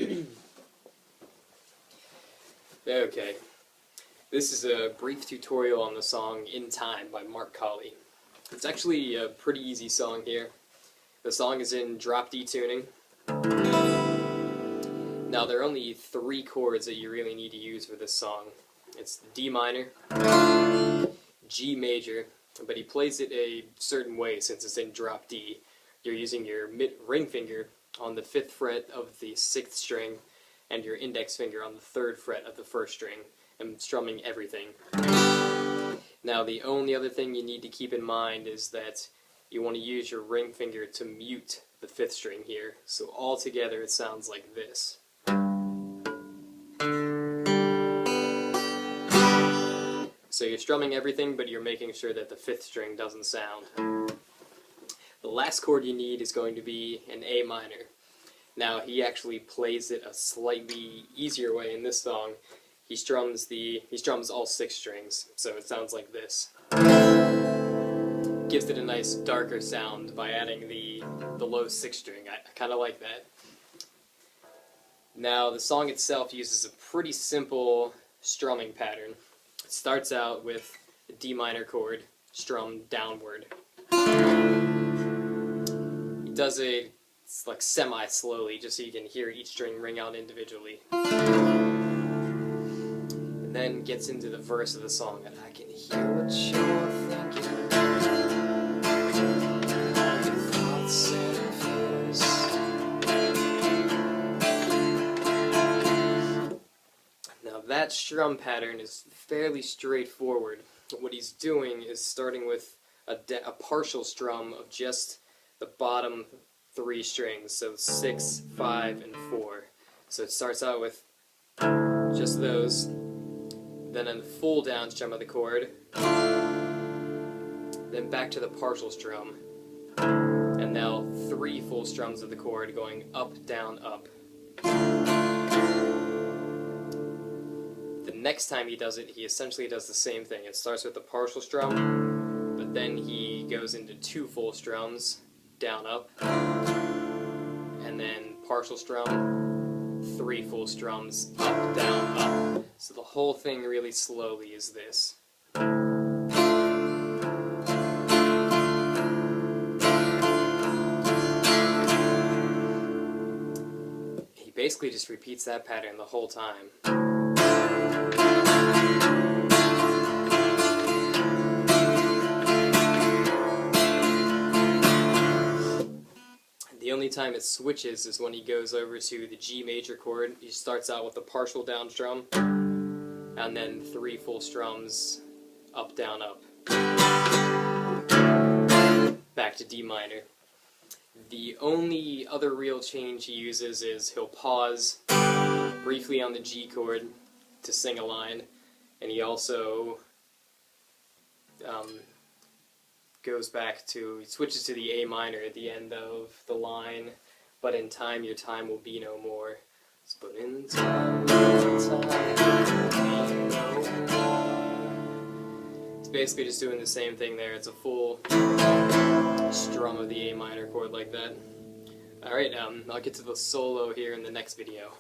Okay, this is a brief tutorial on the song In Time by Mark Colley. It's actually a pretty easy song here. The song is in drop D tuning. Now there are only 3 chords that you really need to use for this song. It's the D minor, G major, but he plays it a certain way since it's in drop D. You're using your ring finger on the 5th fret of the 6th string and your index finger on the 3rd fret of the 1st string, and strumming everything. Now the only other thing you need to keep in mind is that you want to use your ring finger to mute the 5th string here, so all together it sounds like this. So you're strumming everything, but you're making sure that the 5th string doesn't sound. The last chord you need is going to be an A minor. Now he actually plays it a slightly easier way in this song. He strums all 6 strings, so it sounds like this. Gives it a nice darker sound by adding the low 6th string. I kind of like that. Now the song itself uses a pretty simple strumming pattern. It starts out with a D minor chord strummed downward. He does it like semi-slowly, just so you can hear each string ring out individually. And then gets into the verse of the song, and I can hear what you're thinking. Your thoughts and fears. Now that strum pattern is fairly straightforward. What he's doing is starting with a partial strum of just the bottom 3 strings, so 6, 5, and 4. So it starts out with just those, then a full down strum of the chord, then back to the partial strum, and now 3 full strums of the chord going up, down, up. The next time he does it, he essentially does the same thing. It starts with the partial strum, but then he goes into 2 full strums, down, up, and then partial strum, 3 full strums, up, down, up. So the whole thing really slowly is this. He basically just repeats that pattern the whole time. The only time it switches is when he goes over to the G major chord. He starts out with a partial down strum, and then 3 full strums, up, down, up. Back to D minor. The only other real change he uses is he'll pause briefly on the G chord to sing a line, and he also he switches to the A minor at the end of the line, but in time your time will be no more. But in time your time will be no more. It's basically just doing the same thing there. It's a full strum of the A minor chord like that. Alright, I'll get to the solo here in the next video.